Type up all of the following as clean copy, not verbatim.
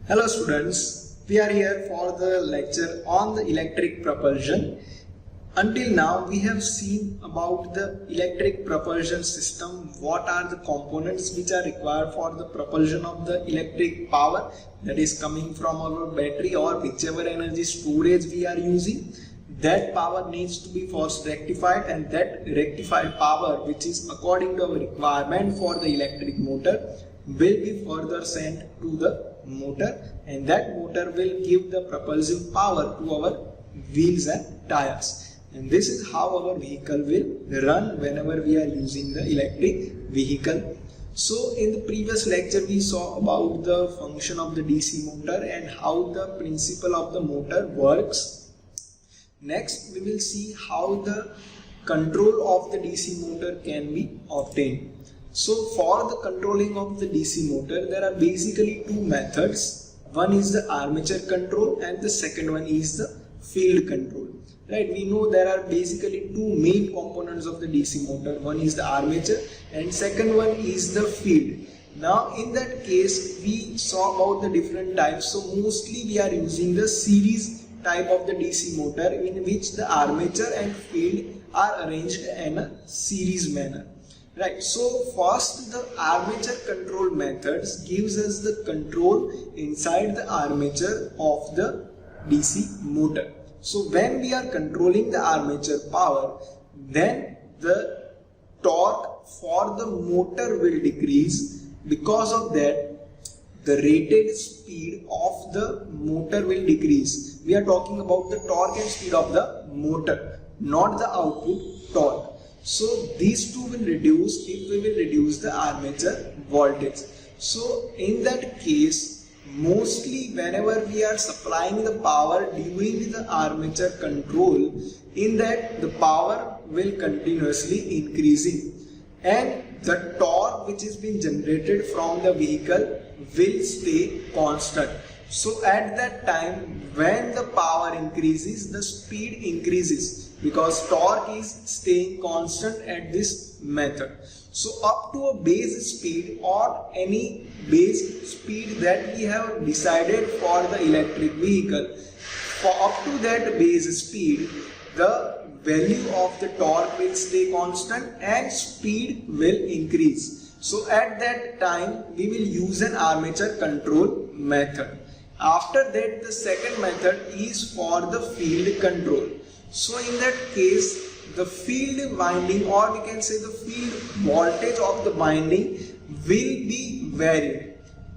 Hello students, we are here for the lecture on the electric propulsion. Until now we have seen about the electric propulsion system, what are the components which are required for the propulsion of the electric power that is coming from our battery or whichever energy storage we are using. That power needs to be first rectified, and that rectified power, which is according to our requirement for the electric motor, will be further sent to the motor, and that motor will give the propulsive power to our wheels and tires. And this is how our vehicle will run whenever we are using the electric vehicle. So in the previous lecture we saw about the function of the DC motor and how the principle of the motor works. Next we will see how the control of the DC motor can be obtained. So for the controlling of the DC motor, there are basically two methods. One is the armature control and the second one is the field control. Right? We know there are basically two main components of the DC motor. One is the armature and second one is the field. Now in that case we saw about the different types. So mostly we are using the series type of the DC motor, in which the armature and field are arranged in a series manner. Right, so first the armature control methods gives us the control inside the armature of the DC motor. So when we are controlling the armature power, then the torque for the motor will decrease. Because of that, the rated speed of the motor will decrease. We are talking about the torque and speed of the motor, not the output torque. So these two will reduce if we will reduce the armature voltage. So in that case, mostly whenever we are supplying the power during the armature control, in that the power will continuously increasing, and the torque which is being generated from the vehicle will stay constant. So at that time when the power increases, the speed increases, because torque is staying constant at this method. So up to a base speed or any base speed that we have decided for the electric vehicle, for up to that base speed, the value of the torque will stay constant and speed will increase. So at that time we will use an armature control method. After that, the second method is for the field control. So in that case, the field winding, or we can say the field voltage of the winding, will be varied.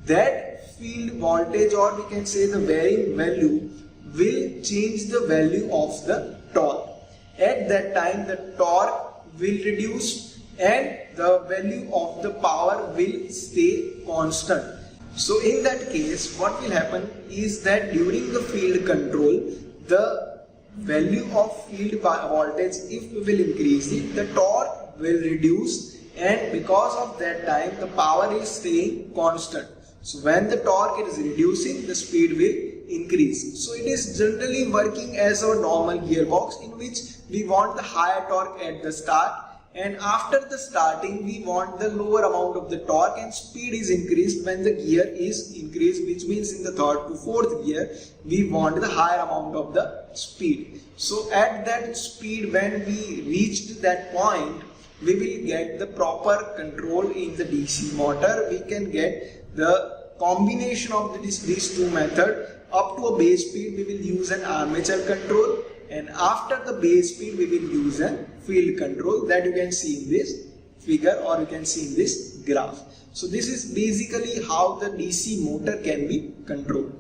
That field voltage, or we can say the varying value, will change the value of the torque. At that time the torque will reduce and the value of the power will stay constant. So in that case, what will happen is that during the field control, the value of field voltage, if we will increase it, the torque will reduce, and because of that time the power is staying constant. So when the torque is reducing, the speed will increase. So it is generally working as a normal gearbox, in which we want the higher torque at the start, and after the starting we want the lower amount of the torque, and speed is increased when the gear is increased, which means in the third to fourth gear we want the higher amount of the speed. So at that speed, when we reached that point, we will get the proper control in the DC motor. We can get the combination of these two methods. Up to a base speed we will use an armature control, and after the base speed we will use a field control, that you can see in this figure or you can see in this graph. So this is basically how the DC motor can be controlled.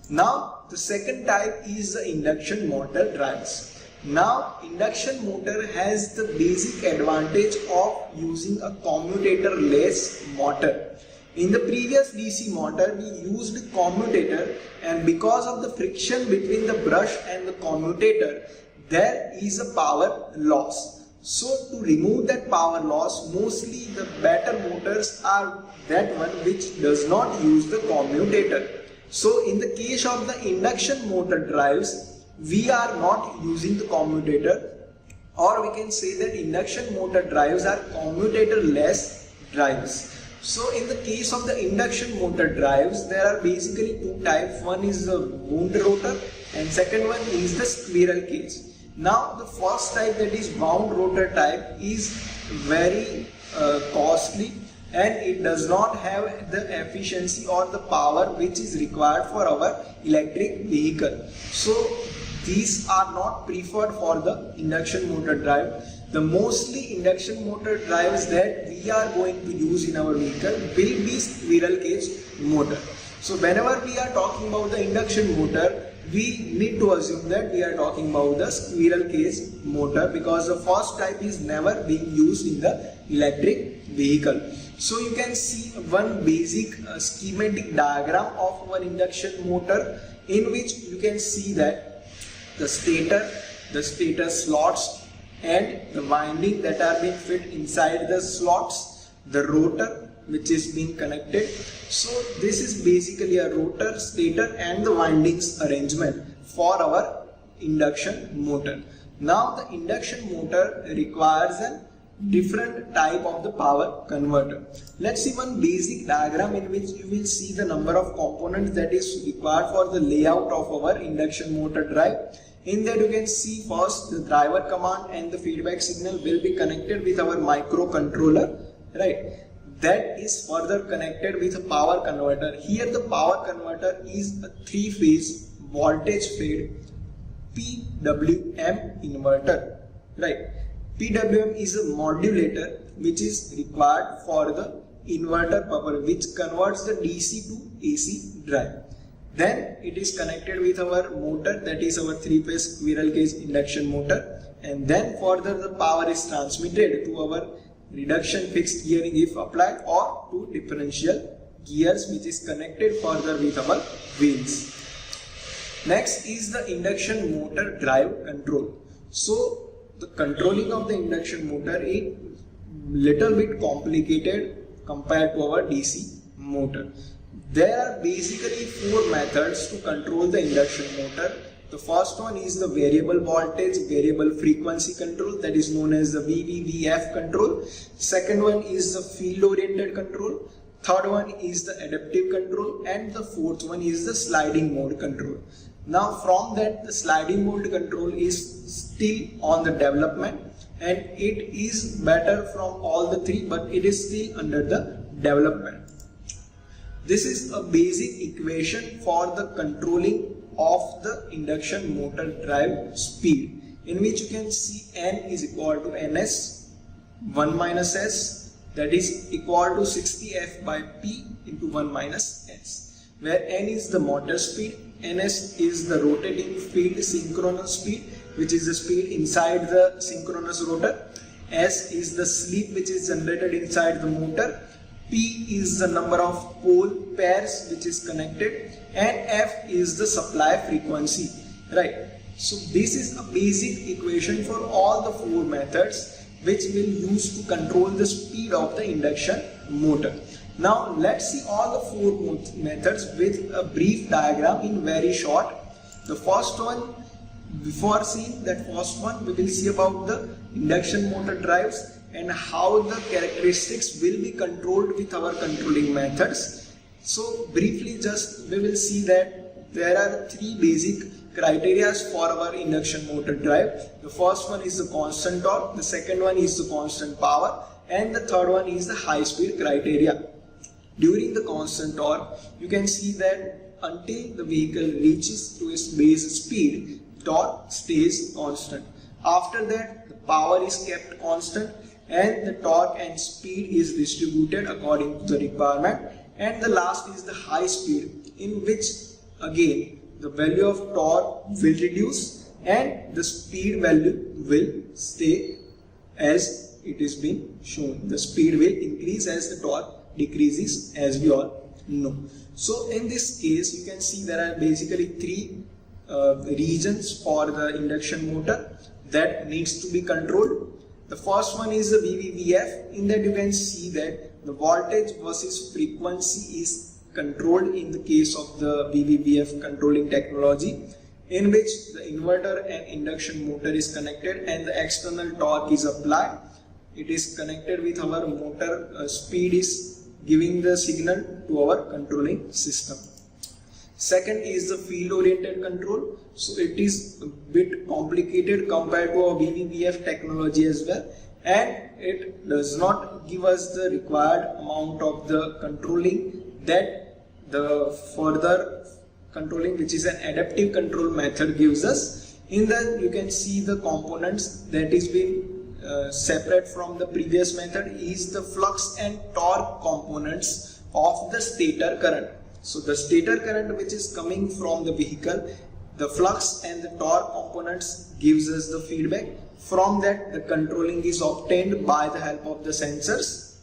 Now the second type is the induction motor drives. Now induction motor has the basic advantage of using a commutator less motor. In the previous DC motor we used commutator, and because of the friction between the brush and the commutator, there is a power loss. So to remove that power loss, mostly the better motors are that one which does not use the commutator. So in the case of the induction motor drives, we are not using the commutator, or we can say that induction motor drives are commutator less drives. So in the case of the induction motor drives, there are basically two types. One is the wound rotor and second one is the squirrel cage. Now the first type, that is wound rotor type, is very costly and it does not have the efficiency or the power which is required for our electric vehicle. So these are not preferred for the induction motor drive. The mostly induction motor drives that we are going to use in our vehicle will be squirrel cage motor. So whenever we are talking about the induction motor, we need to assume that we are talking about the squirrel cage motor, because the first type is never being used in the electric vehicle. So you can see one basic schematic diagram of our induction motor, in which you can see that the stator slots and the winding that are being fit inside the slots, the rotor which is being connected. So this is basically a rotor, stator and the windings arrangement for our induction motor. Now the induction motor requires a different type of the power converter. Let's see one basic diagram in which you will see the number of components that is required for the layout of our induction motor drive. In that you can see first the driver command and the feedback signal will be connected with our microcontroller, right? That is further connected with a power converter. Here the power converter is a three-phase voltage fed PWM inverter, right? PWM is a modulator which is required for the inverter power, which converts the DC to AC drive. Then it is connected with our motor, that is our three-phase squirrel cage induction motor, and then further the power is transmitted to our reduction fixed gearing if applied, or to differential gears which is connected further with our wheels. Next is the induction motor drive control. So the controlling of the induction motor is little bit complicated compared to our DC motor. There are basically four methods to control the induction motor. The first one is the variable voltage, variable frequency control, that is known as the VVVF control. Second one is the field oriented control. Third one is the adaptive control, and the fourth one is the sliding mode control. Now from that, the sliding mode control is still on the development and it is better from all the three, but it is still under the development. This is a basic equation for the controlling of the induction motor drive speed, in which you can see N is equal to Ns 1 minus S, that is equal to 60 F by P into 1 minus S, where N is the motor speed, Ns is the rotating field synchronous speed, which is the speed inside the synchronous rotor, S is the slip which is generated inside the motor, P is the number of pole pairs which is connected, and F is the supply frequency, right? So this is a basic equation for all the four methods which will use to control the speed of the induction motor. Now let's see all the four methods with a brief diagram in very short. The first one, before seeing that first one, we will see about the induction motor drives and how the characteristics will be controlled with our controlling methods. So briefly just we will see that there are three basic criteria for our induction motor drive. The first one is the constant torque, the second one is the constant power, and the third one is the high speed criteria. During the constant torque, you can see that until the vehicle reaches to its base speed, torque stays constant. After that, the power is kept constant and the torque and speed is distributed according to the requirement. And the last is the high speed, in which again the value of torque will reduce and the speed value will stay as it is being shown. The speed will increase as the torque decreases, as we all know. So in this case you can see there are basically three regions for the induction motor that needs to be controlled. The first one is the VVVF. In that you can see that the voltage versus frequency is controlled in the case of the VVVF controlling technology, in which the inverter and induction motor is connected and the external torque is applied. It is connected with our motor, speed is giving the signal to our controlling system. Second is the field oriented control. So it is a bit complicated compared to our VVVF technology as well, and it does not give us the required amount of the controlling that the further controlling, which is an adaptive control method, gives us. In that you can see the components that is being separate from the previous method is the flux and torque components of the stator current. So the stator current which is coming from the vehicle, the flux and the torque components gives us the feedback. From that the controlling is obtained by the help of the sensors.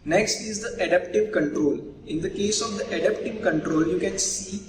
Next is the adaptive control. In the case of the adaptive control, you can see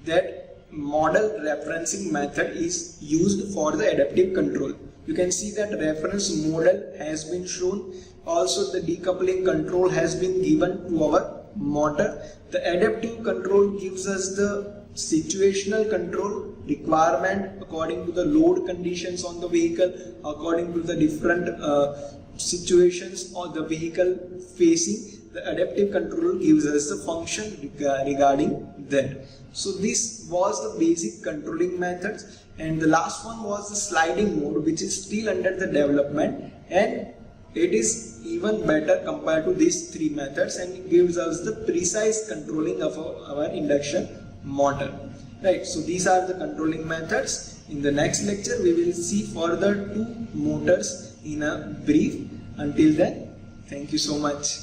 that model referencing method is used for the adaptive control. You can see that reference model has been shown. Also the decoupling control has been given to our motor. The adaptive control gives us the situational control requirement according to the load conditions on the vehicle, according to the different situations or the vehicle facing. The adaptive control gives us the function regarding that. So this was the basic controlling methods, and the last one was the sliding mode, which is still under the development, and it is even better compared to these three methods, and it gives us the precise controlling of our induction motor. Right, so these are the controlling methods. In the next lecture we will see further two motors in a brief. Until then, thank you so much.